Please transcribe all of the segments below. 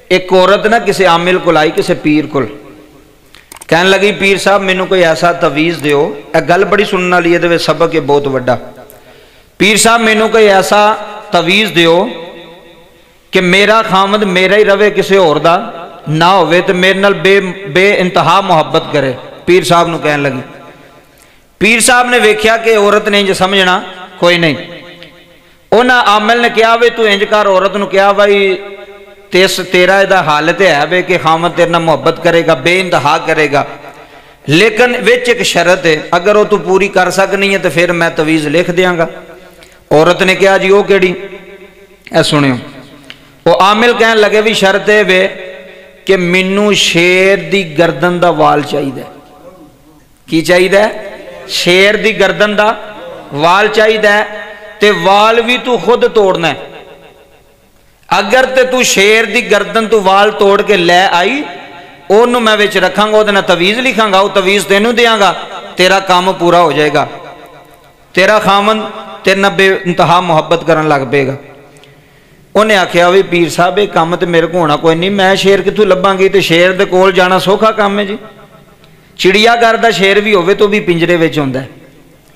ایک عورت نا کسی عامل کو آئی کسی پیر کو کہنے لگی پیر صاحب مینو کوئی ایسا تویز دیو، اے گل بڑی سننے والی ہے، سبق ہے بہت وڈا۔ پیر صاحب مینو کوئی ایسا تویز دیو کہ میرا خامد میرا ہی رہے کسی اور دا نہ ہوئے تو میرے نال بے انتہا محبت کرے۔ پیر صاحب نو کہنے لگی، پیر صاحب نے ویکھیا کہ عورت نے انج سمجھنا کوئی نہیں، انہاں عامل نے کہا وے تو انج کر، عورت نو کہا بھائی تیرا دا حالت ہے بے کہ خامد تیرے نال محبت کرے گا، بے انتہا کرے گا، لیکن وچ ایک شرط ہے، اگر وہ تو پوری کر سکنی ہے تو پھر میں تویز لکھ دیاں گا۔ عورت نے کہا جی وہ کیڑی؟ اے سنیو، وہ عامل کہنے لگے بھی شرط ہے وے کہ منو شیر دی گردن دا وال چاہیے۔ کی چاہیے؟ شیر دی گردن دا وال چاہیے، تے وال بھی تو خود توڑنا ہے۔ اگر تے تو شیر دی گردن تو وال توڑ کے لے آئی، انہوں میں وچ رکھاں گا، وہ تویز لکھاں گا، وہ تویز تینوں دیاں گا، تیرا کام پورا ہو جائے گا، تیرا خامن تیرے نال بے انتہا محبت کرن لگ پے گا۔ انہیں آکھیا بھی پیر صاحب یہ کام تے میرے کو ہونا کوئی نہیں، میں شیر کتوں لباں گی؟ تے شیر دے کول جانا سوکھا کام ہے جی، چڑیا گھر دا شیر بھی ہوئے تو بھی پنجرے وچ ہوندا ہے،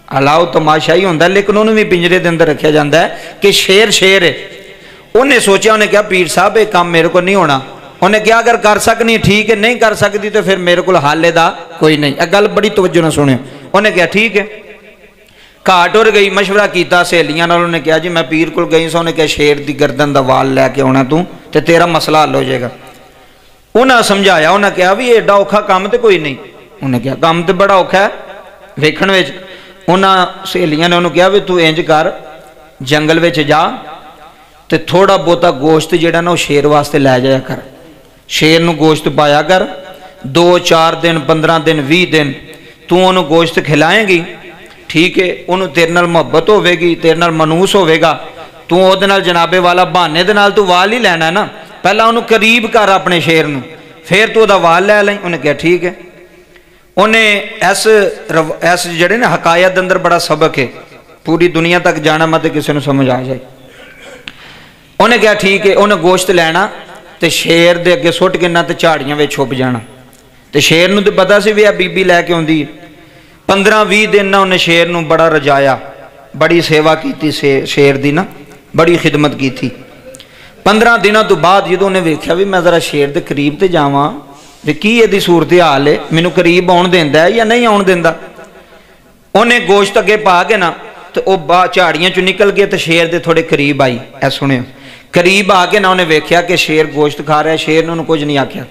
الاؤ تماشا ہی ہوندا ہے، لیکن انہوں بھی پنجرے دے اندر رکھیا جاندا ہے کہ شیر شیر ہے۔ انہیں سوچا، انہیں کہا پیر صاحب یہ کام میرے کو نہیں ہونا۔ انہیں کہا اگر کر سکنی ٹھیک ہے، نہیں کر سکتی تو پھر میرے کو حالے دا کوئی نہیں۔ اے گل بڑی توجہ نہ سنیں۔ انہیں کہا ٹھیک ہے، گھاٹ ٹر گئی، مشورہ کیتا سہیلیاں نال، انہوں نے کہا جی میں پیر کو گئی سا، انہیں کہا شیر دی گردن دا وال لے کے آنا تے تیرا مسئلہ حل ہو جائے گا۔ انہیں سمجھایا، انہیں کہا بھی ایڈا اوکھا کام تے کوئی نہیں۔ انہیں کہا کام تے بڑا اوکھا ہے ویکھن وچ۔ انہیں سہیلیاں نے انہوں کہا بھی تو انج کر جنگل وچ جا تے تھوڑا بہتا گوشت جڑا نا وہ شیر واسطے لے جایا کر، شیر نو گوشت پایا کر، 2 4 دن 15 دن 20 دن تو انہوں گوشت کھلائیں گی، ٹھیک ہے، انہوں تیرے نال محبت ہوئے گی، تیرے نال منوس ہوئے گا، تو او دے نال جنابے والا بہانے دے نال تو وال ہی لینا ہے نا، پہلا انہوں قریب کر اپنے شیر نو، پھر تو دا وال لے لیں۔ انہیں کہا ٹھیک ہے۔ انہیں ایس جڑے نا حقائق اندر بڑا سبق ہے، پوری دنیا تک جانا مت کسی نے سمجھ آ جائے۔ انہیں کہا ٹھیک ہے، انہیں گوشت لینا تے شیر دے اگے سٹ کے نہ تے جھاڑیاں وچ چھپ جانا، تے شیر نو تے پتہ سی بھی بی بی لے کے ہوندی ہے۔ 15 20 دن نہ انہیں شیر نو بڑا رجایا، بڑی سیوا کیتی شیر دی نا، بڑی خدمت کی تھی۔ 15 دنوں تو بعد جدوں انہیں ویکھیا بھی میں ذرا شیر دے قریب تے جاواں تے کی یہ دی صورتحال ہے، مینوں قریب آن دیندا ہے یا نہیں آن دیندا، انہیں گوشت اگے پا کے نا تو او جھاڑیاں چوں نکل گئے تے شیر دے تھوڑے قریب آئی۔ اے سنیں، قریب آ کے نہ انہیں ویکھیا کہ شیر گوشت کھا رہا ہے، شیر نے انہوں کچھ نہیں آکھیا۔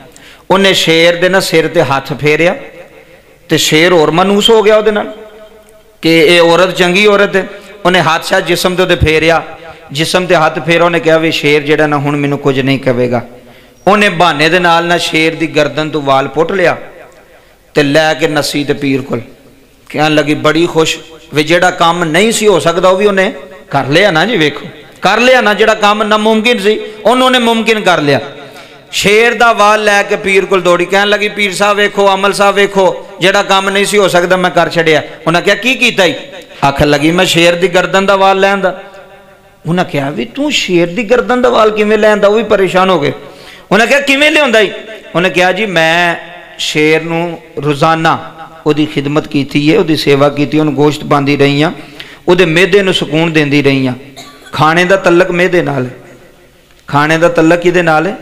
انہیں شیر دے نا سر تے ہاتھ پھیریا تے شیر اور منوس ہو گیا او دے نال کہ اے عورت چنگی عورت ہے۔ انہیں ہاتھ شاہ جسم تے پھیریا، جسم تے ہاتھ پھیرا، انہیں کہا بھی شیر جڑا نا ہن مینوں کچھ نہیں کہے گا۔ انہیں بہانے دے نال نا شیر دی گردن تو وال پٹ لیا تے لے کے نسی تے پیر کول، کہنے لگی بڑی خوش وی جڑا کام نہیں سی ہو سکدا وہ بھی انہیں کر لیا نا جی، ویکھو کر لیا نا، جڑا کام ناممکن سی انہوں نے ممکن کر لیا۔ شیر دا وال لے کے پیر کول دوڑی، کہنے لگی پیر صاحب ویکھو، عمل صاحب ویکھو، جڑا کام نہیں سی ہو سکدا میں کر چھڑیا۔ انہاں کہا کی کیتا ہی؟ آکھن لگی میں شیر دی گردن دا وال لیندا۔ انہاں کہا بھی تو شیر دی گردن دا وال کیویں لیندا؟ وہ بھی پریشان ہو گئے۔ انہاں کہا کیویں لیندا ہی؟ انہاں کہا جی میں شیر نو روزانہ او دی خدمت کیتی ہے، او دی سیوا کیتی، انہوں گوشت باندھی رہی ہیں، او دے میدے نو سکون دیندی رہی ہیں۔ کھانے دا تعلق میدے نال ہے، کھانے دا تعلق کدے نال ہے؟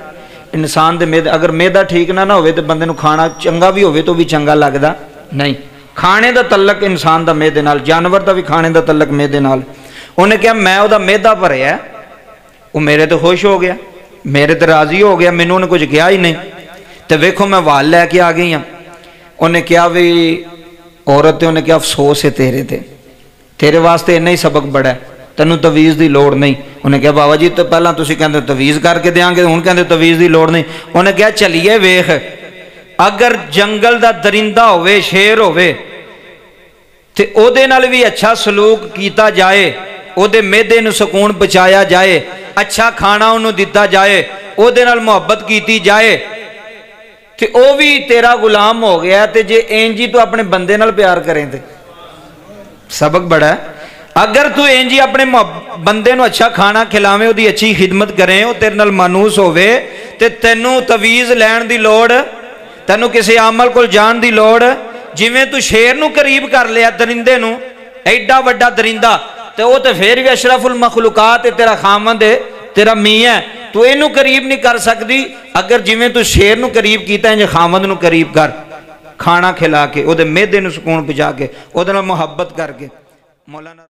انسان دے میدے، اگر میدا ٹھیک نہ ہوئے تو بندے نو کھانا چنگا بھی ہوئے تو بھی چنگا لگدا نہیں۔ کھانے دا تعلق انسان دا میدے نال، جانور دا بھی کھانے دا تعلق میدے نال۔ انہیں کہا میں او دا میدا بھریا ہے، وہ میرے تو خوش ہو گیا، میرے تو راضی ہو گیا، مینوں نے کچھ کیا ہی نہیں، تو ویکھو میں وال لے کے آ گئی ہوں۔ انہیں کہا بھی عورت، انہیں کہا افسوس ہے تیرے واسطے اتنا ہی سبق بڑا ہے، تینوں تویز دی لوڑ نہیں۔ انہیں کہا بابا جی تو پہلا تسی کہندے تویز کر کے دیاں گے، ہن کہندے تویز دی لوڑ نہیں۔ انہیں کہا چلیے ویکھ، اگر جنگل دا درندہ ہوئے، شیر ہوئے تے او دے نال بھی اچھا سلوک کیتا جائے، او دے میدے نو سکون پہنچایا جائے، اچھا کھانا انہوں دیتا جائے، او دے نال محبت کیتی جائے تے او بھی تیرا غلام ہو گیا، تے جے اینجی تو اپنے بندے نال پیار کریں تے سبق بڑا ہے۔ اگر تو اینجی اپنے بندے نو اچھا کھانا کھلاویں، او دی اچھی خدمت کریں، او تیرے نال مانوس ہوئے تے تینوں تویز لین دی لوڑ، تینوں کسی عامل کو جان دی لوڑ، جویں تو شیر نو قریب کر لیا درندے نو، ایڈا وڈا درندہ تے وہ تے پھر بھی اشرف المخلوقات ہے، تیرا خامند ہے، تیرا میاں ہے، تو اینو قریب نہیں کر سکتی۔ اگر جویں تو شیر نو قریب کیتا ہے جے خامند نو قریب کر، کھانا کھلا کے، او دے میدے نو سکون پہنچا کے، او دے نال محبت کر کے۔ مولانا